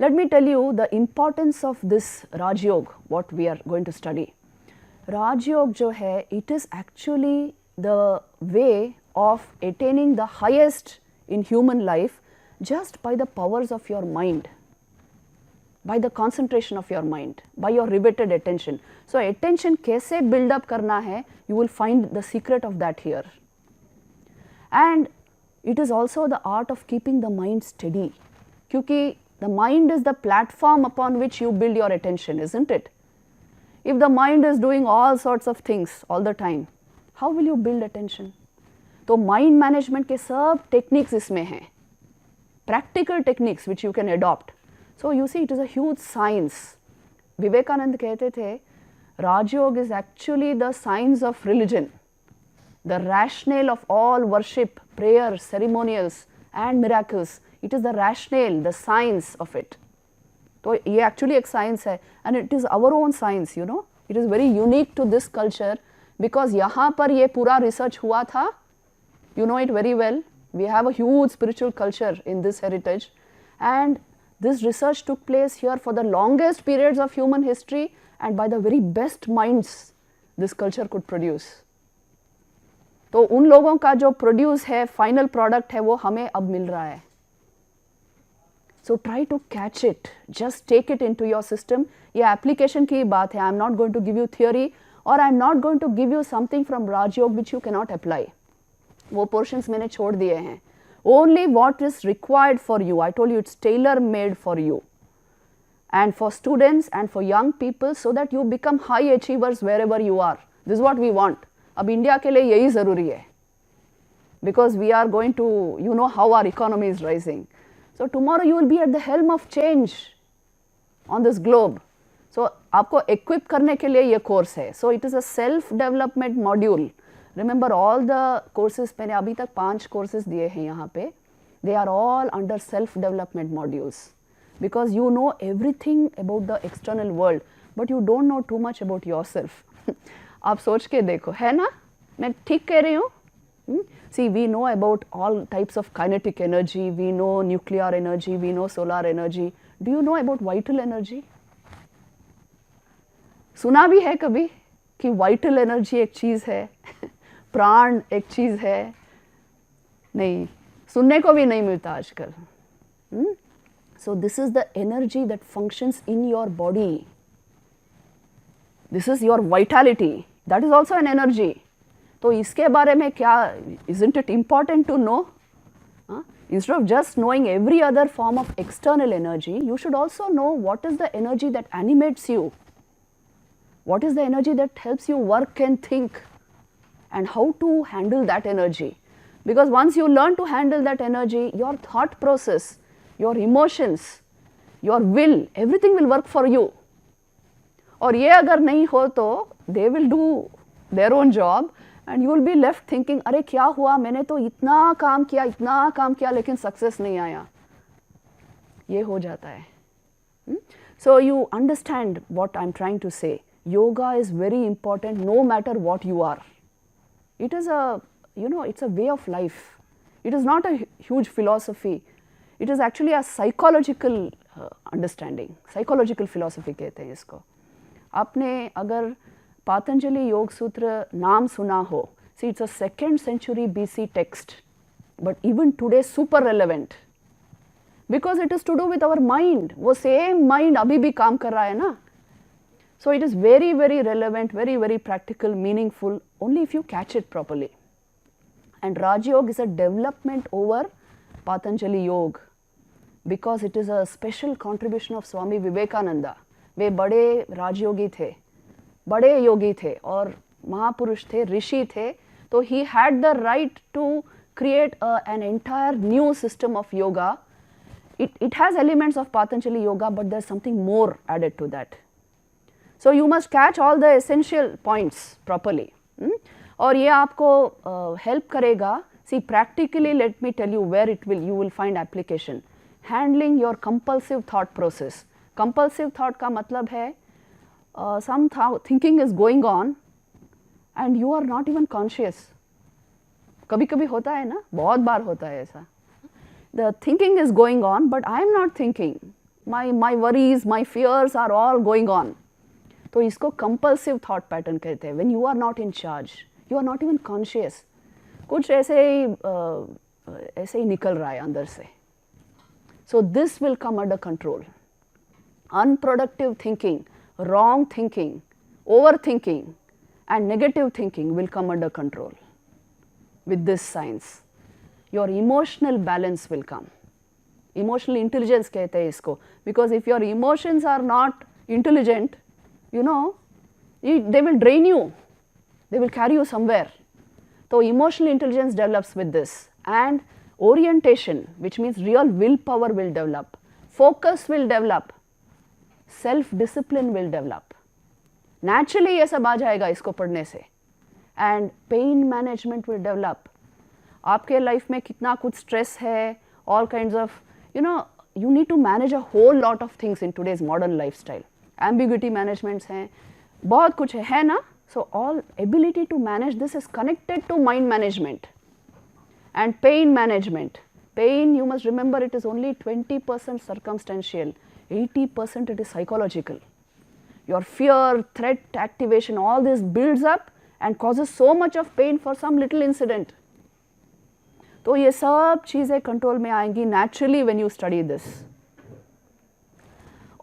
Let me tell you the importance of this Raj Yoga, what we are going to study. Raj Yoga जो है, it is actually the way of attaining the highest in human life just by the powers of your mind, by the concentration of your mind, by your riveted attention. So attention कैसे build up करना है, you will find the secret of that here. And it is also the art of keeping the mind steady, क्योंकि the mind is the platform upon which you build your attention, isn't it? If the mind is doing all sorts of things all the time, how will you build attention? तो mind management के सब techniques इसमें हैं, practical techniques which you can adopt. So you see, it is a huge science. Vivekananda कहते थे, Raj Yoga is actually the science of religion, the rationale of all worship, prayers, ceremonials and miracles. It is the rationale, the science of it. तो ये actually एक science है, and it is our own science, you know. It is very unique to this culture because यहाँ पर ये पूरा research हुआ था. You know it very well. We have a huge spiritual culture in this heritage, and this research took place here for the longest periods of human history and by the very best minds this culture could produce. तो उन लोगों का जो produce है, final product है, वो हमें अब मिल रहा है. So try to catch it, just take it into your system. ये application की बात है. I am not going to give you theory or I am not going to give you something from Raj Yoga which you cannot apply. वो portions मैंने छोड़ दिए हैं. Only what is required for you. I told you it's tailor made for you and for students and for young people so that you become high achievers wherever you are. This is what we want. अब India के लिए यही ज़रूरी है because we are going to, you know how our economy is rising. So tomorrow you will be at the helm of change on this globe. So आपको equip करने के लिए ये course है. So it is a self development module. Remember all the courses, मैंने अभी तक 5 courses दिए हैं यहाँ पे. They are all under self development modules because you know everything about the external world but you don't know too much about yourself. आप सोच के देखो, है ना? मैं ठीक कह रही हूँ? See, we know about all types of kinetic energy, we know nuclear energy, we know solar energy. Do you know about vital energy? सुना भी है कभी कि vital energy एक चीज़ है, प्राण एक चीज़ है? नहीं, सुनने को भी नहीं मिलता आजकल. So this is the energy that functions in your body. This is your vitality. That is also an energy. तो इसके बारे में क्या, isn't it important to know? Instead of just knowing every other form of external energy, you should also know what is the energy that animates you. What is the energy that helps you work and think and how to handle that energy. Because once you learn to handle that energy, your thought process, your emotions, your will, everything will work for you. और ये अगर नहीं हो तो they will do their own job and you will be left thinking, अरे क्या हुआ, मैंने तो इतना काम किया लेकिन सक्सेस नहीं आया. ये हो जाता है. So you understand what I am trying to say. Yoga is very important no matter what you are. It is a, you know, it's a way of life. It is not a huge philosophy. It is actually a psychological understanding. Psychological philosophy कहते हैं इसको. आपने अगर Patanjali Yoga Sutra नाम सुना हो, see it's a 2nd century BC text, but even today super relevant because it is to do with our mind. वो same mind अभी भी काम कर रहा है ना. So it is very very relevant, very very practical, meaningful only if you catch it properly. And Raj Yoga is a development over Patanjali Yoga because it is a special contribution of Swami Vivekananda. वे बड़े राजयोगी थे, बड़े योगी थे और महापुरुष थे, ऋषि थे. तो he had the right to create an entire new system of yoga. It has elements of Patanjali yoga, but there's something more added to that. So you must catch all the essential points properly. और ये आपको help करेगा. See, practically let me tell you where you will find application. Handling your compulsive thought process. Compulsive thought का मतलब है some thinking is going on and you are not even conscious. कभी कभी होता है ना, बहुत बार होता है ऐसा. The thinking is going on but I am not thinking. my worries, my fears are all going on. तो इसको compulsive thought pattern कहते हैं. When you are not in charge, you are not even conscious. कुछ ऐसे ही निकल रहा है अंदर से. So this will come under control. Unproductive thinking, wrong thinking, overthinking and negative thinking will come under control with this science. Your emotional balance will come. Emotional intelligence कहते हैं इसको, because if your emotions are not intelligent, you know, they will drain you, they will carry you somewhere. So emotional intelligence develops with this, and orientation, which means real willpower will develop, focus will develop, self-discipline will develop. Naturally ये सब आ जाएगा इसको पढ़ने से, and pain management will develop. आपके life में कितना कुछ स्ट्रेस है, all kinds of, you know, you need to manage a whole lot of things in today's modern lifestyle. Ambiguity managements हैं, बहुत कुछ है ना? So all ability to manage this is connected to mind management and pain management. Pain, you must remember, it is only 20% circumstantial, 80% it is psychological. Your fear, threat activation, all this builds up and causes so much of pain for some little incident. तो ये सब चीज़ें control में आएंगी naturally when you study this.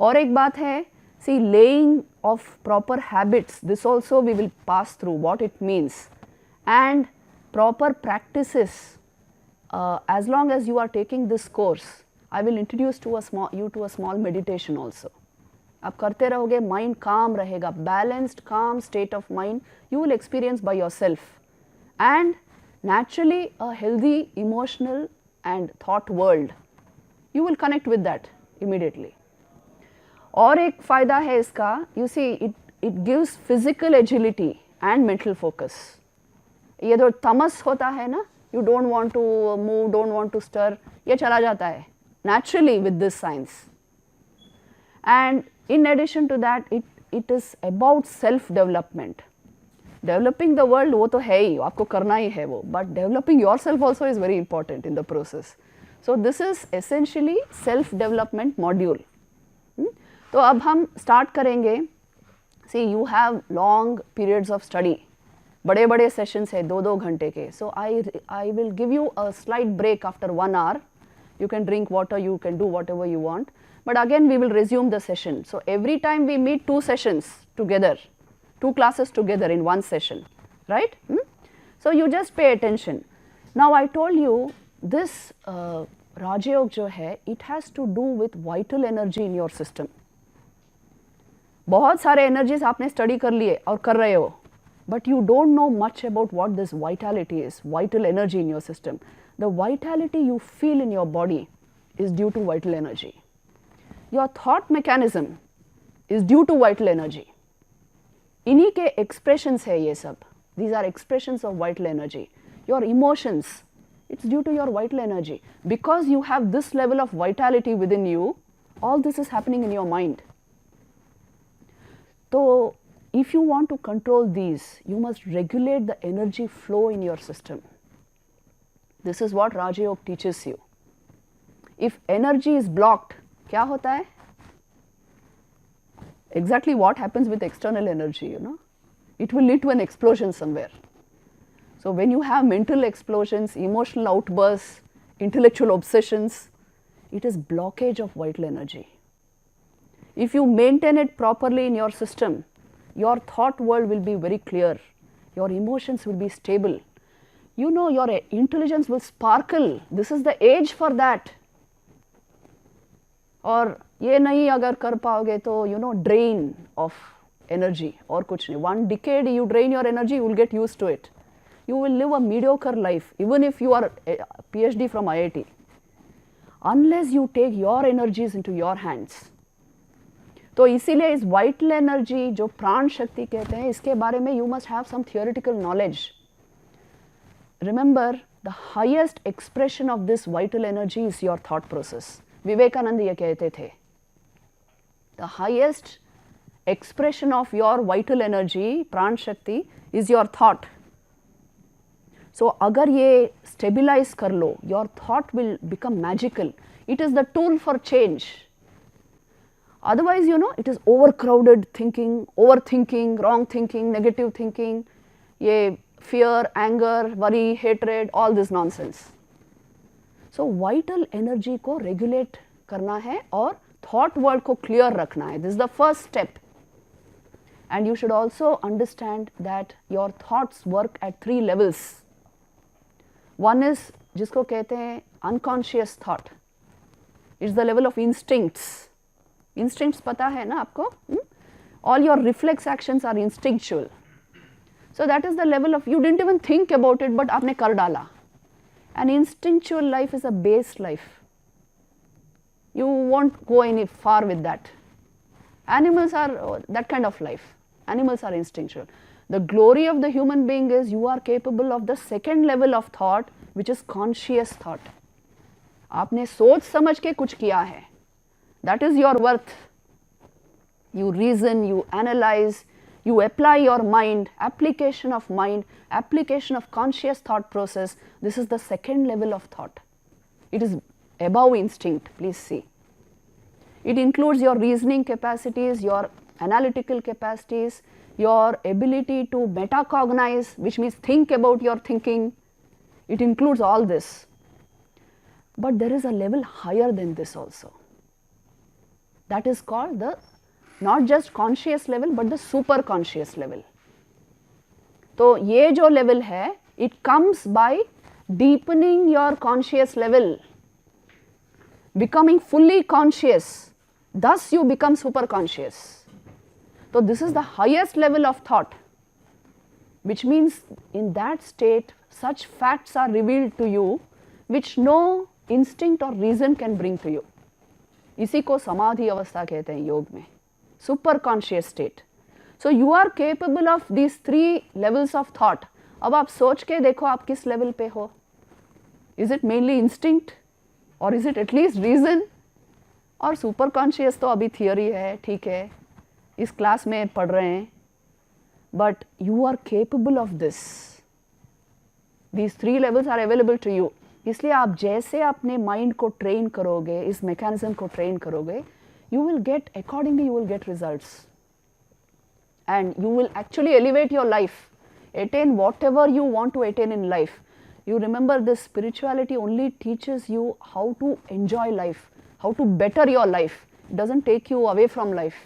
और एक बात है, see, laying of proper habits, this also we will pass through what it means, and proper practices. As long as you are taking this course, I will introduce to you to a small meditation also. आप करते रहोगे, mind calm रहेगा, balanced calm state of mind you will experience by yourself, and naturally a healthy emotional and thought world, you will connect with that immediately. और एक फ़ायदा है इसका, you see, it gives physical agility and mental focus. ये जो तमस होता है ना, you don't want to move, don't want to stir, ये चला जाता है naturally with this science. And in addition to that, it is about self development. Developing the world वो तो है ही, आपको करना ही है वो, but developing yourself also is very important in the process. So this is essentially self development module. तो अब हम start करेंगे. See, you have long periods of study, बड़े बड़े sessions है 2-2 घंटे के. So I will give you a slight break after 1 hour. You can drink water, you can do whatever you want. But again we will resume the session. So every time we meet 2 sessions together, 2 classes together in 1 session, right? So you just pay attention. Now I told you this Rajayog जो है, it has to do with vital energy in your system. बहुत सारे energies आपने study कर लिए और कर रहे हो, but you don't know much about what this vitality is, vital energy in your system. The vitality you feel in your body is due to vital energy. Your thought mechanism is due to vital energy. इन्हीं के expressions है ये सब. These are expressions of vital energy. Your emotions, it's due to your vital energy. Because you have this level of vitality within you, all this is happening in your mind. So if you want to control these, you must regulate the energy flow in your system. This is what Rajayog teaches you. If energy is blocked, क्या होता है? Exactly what happens with external energy, you know? It will lead to an explosion somewhere. So when you have mental explosions, emotional outbursts, intellectual obsessions, it is blockage of vital energy. If you maintain it properly in your system, your thought world will be very clear. Your emotions will be stable. You know, your intelligence will sparkle. This is the age for that. और ये नहीं अगर कर पाओगे तो you know, drain of energy और कुछ नहीं. 1 decade you drain your energy, you will get used to it. You will live a mediocre life even if you are a PhD from IIT, unless you take your energies into your hands. तो इसीलिए इस vital energy जो प्राण शक्ति कहते हैं, इसके बारे में you must have some theoretical knowledge. Remember, the highest expression of this vital energy is your thought process. Vivekananda ये कहते थे, the highest expression of your vital energy, प्राण शक्ति, is your thought. So अगर ये stabilize कर लो, your thought will become magical. It is the tool for change. Otherwise, you know, it is overcrowded thinking, overthinking, wrong thinking, negative thinking, fear, anger, worry, hatred, all this nonsense. So vital energy को regulate करना है और thought world को clear रखना है. This is the first step. And you should also understand that your thoughts work at 3 levels. One is जिसको कहते हैं unconscious thought. It's the level of instincts. Instincts पता है ना आपको? All your reflex actions are instinctual. So that is the level of, you didn't even think about it, but आपने कर डाला. An instinctual life is a base life. You won't go any far with that. Animals are that kind of life. Animals are instinctual. The glory of the human being is you are capable of the second level of thought, which is conscious thought. आपने सोच समझ के कुछ किया है. That is your worth. You reason, you analyze, you apply your mind, application of conscious thought process. This is the second level of thought. It is above instinct, please see. It includes your reasoning capacities, your analytical capacities, your ability to metacognize, which means think about your thinking. It includes all this. But there is a level higher than this also. That is called the not just conscious level but the superconscious level. तो ये जो level है, it comes by deepening your conscious level, becoming fully conscious. Thus you become superconscious. So this is the highest level of thought, which means in that state such facts are revealed to you which no instinct or reason can bring to you. इसी को समाधि अवस्था कहते हैं योग में, super conscious state. So you are capable of these 3 levels of thought. अब आप सोच के देखो आप किस level पे हो. Is it mainly instinct or is it at least reason? और super conscious तो अभी theory है, ठीक है, इस क्लास में पढ़ रहे हैं. But you are capable of this. These 3 levels are available to you. इसलिए आप जैसे अपने माइंड को ट्रेन करोगे, इस मैकेनिज्म को ट्रेन करोगे, you will get, accordingly you will get results. And you will actually elevate your life, attain whatever you want to attain in life. You remember this spirituality only teaches you how to enjoy life, how to better your life. It doesn't take you away from life.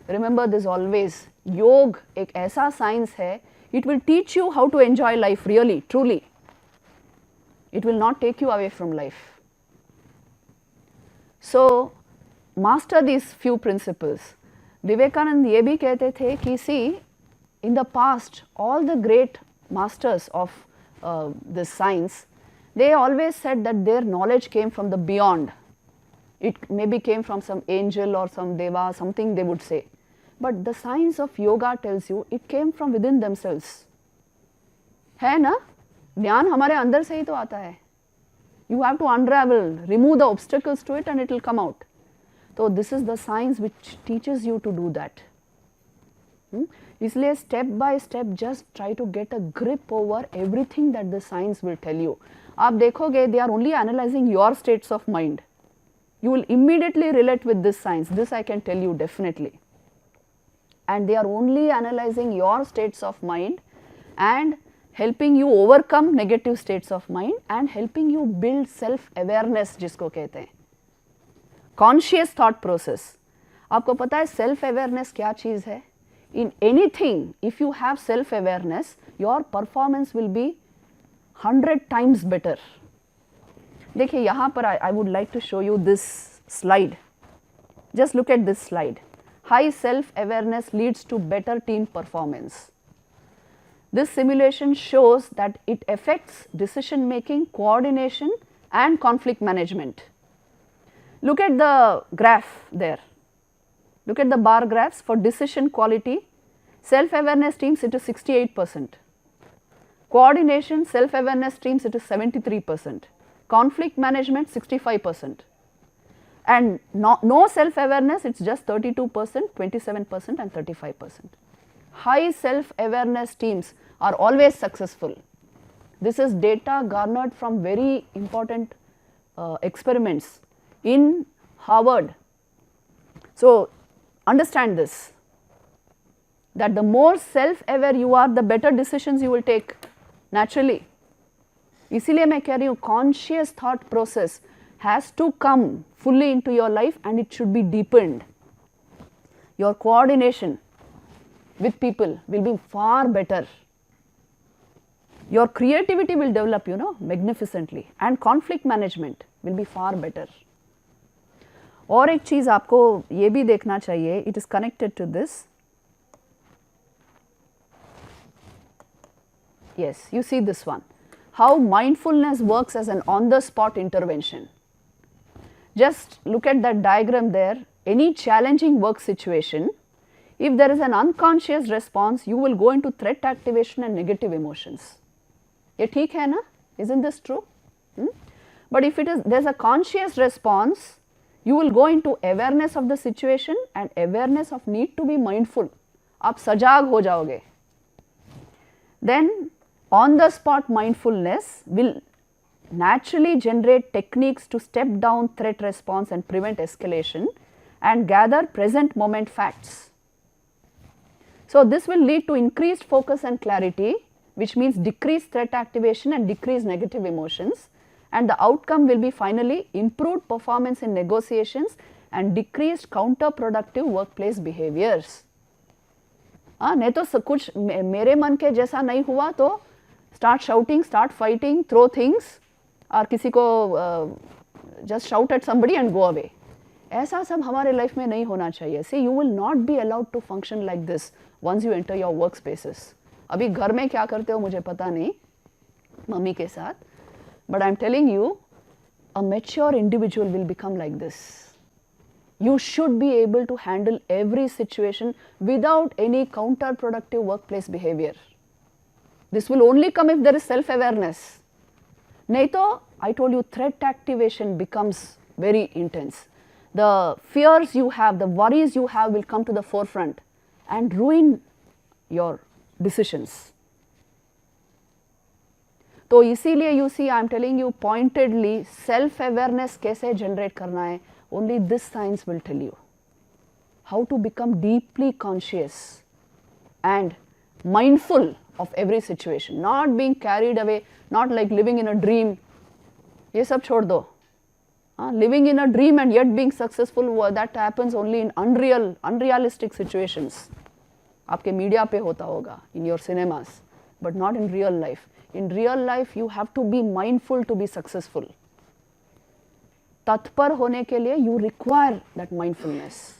Remember this always. योग एक ऐसा science है, it will teach you how to enjoy life really, truly. It will not take you away from life. So, master these few principles. Vivekananda ये भी कहते थे कि see, in the past, all the great masters of this science, they always said that their knowledge came from the beyond. It maybe came from some angel or some deva, something they would say. But the science of yoga tells you it came from within themselves. है ना? ज्ञान हमारे अंदर से ही तो आता है. You have to unravel, remove the obstacles to it and it will come out. So this is the science which teaches you to do that. इसलिए step by step just try to get a grip over everything that the science will tell you. आप देखोगे they are only analyzing your states of mind. You will immediately relate with this science. This I can tell you definitely. And they are only analyzing your states of mind and helping you overcome negative states of mind and helping you build self-awareness जिसको कहते हैं. Conscious thought process. आपको पता है self-awareness क्या चीज़ है? In anything, if you have self-awareness, your performance will be 100 times better. देखिए यहाँ पर I would like to show you this slide. Just look at this slide. High self-awareness leads to better team performance. This simulation shows that it affects decision making, coordination and conflict management. Look at the graph there. Look at the bar graphs for decision quality. Self-awareness teams it is 68%. Coordination, self-awareness teams it is 73%. Conflict management 65%. And no self-awareness it's just 32%, 27% and 35%. High self-awareness teams are always successful. This is data garnered from very important experiments in Harvard So understand this, that the more self aware you are, the better decisions you will take naturally. इसीलिए मैं कह रही हूँ, conscious thought process has to come fully into your life and it should be deepened. Your coordination with people will be far better. Your creativity will develop, magnificently, and conflict management will be far better. और एक चीज़ आपको ये भी देखना चाहिए, it is connected to this. Yes, you see this one. How mindfulness works as an on-the-spot intervention. Just look at that diagram there. Any challenging work situation, if there is an unconscious response, you will go into threat activation and negative emotions. ये ठीक है ना? Isn't this true? But if there's a conscious response, you will go into awareness of the situation and awareness of need to be mindful. आप सजाग हो जाओगे. Then on the spot mindfulness will naturally generate techniques to step down threat response and prevent escalation and gather present moment facts. So this will lead to increased focus and clarity, which means decreased threat activation and decreased negative emotions, and the outcome will be finally improved performance in negotiations and decreased counterproductive workplace behaviors. नहीं तो कुछ मेरे मन के जैसा नहीं हुआ तो start shouting, start fighting, throw things, और किसी को just shout at somebody and go away. ऐसा सब हमारे लाइफ में नहीं होना चाहिए. See, you will not be allowed to function like this once you enter your workspaces. अभी घर में क्या करते हो मुझे पता नहीं, मम्मी के साथ, but I'm telling you, a mature individual will become like this. You should be able to handle every situation without any counterproductive workplace behavior. This will only come if there is self-awareness. नहीं तो, I told you, threat activation becomes very intense. The fears you have, the worries you have will come to the forefront and ruin your decisions. तो इसीलिए you see, I am telling you pointedly, self-awareness कैसे generate करना है, only this science will tell you. How to become deeply conscious and mindful of every situation, not being carried away, not like living in a dream. ये सब छोड़ दो. Living in a dream and yet being successful, that happens only in unrealistic situations. आपके media पे होता होगा, in your cinemas, but not in real life. In real life, you have to be mindful to be successful. तत्पर होने के लिए you require that mindfulness.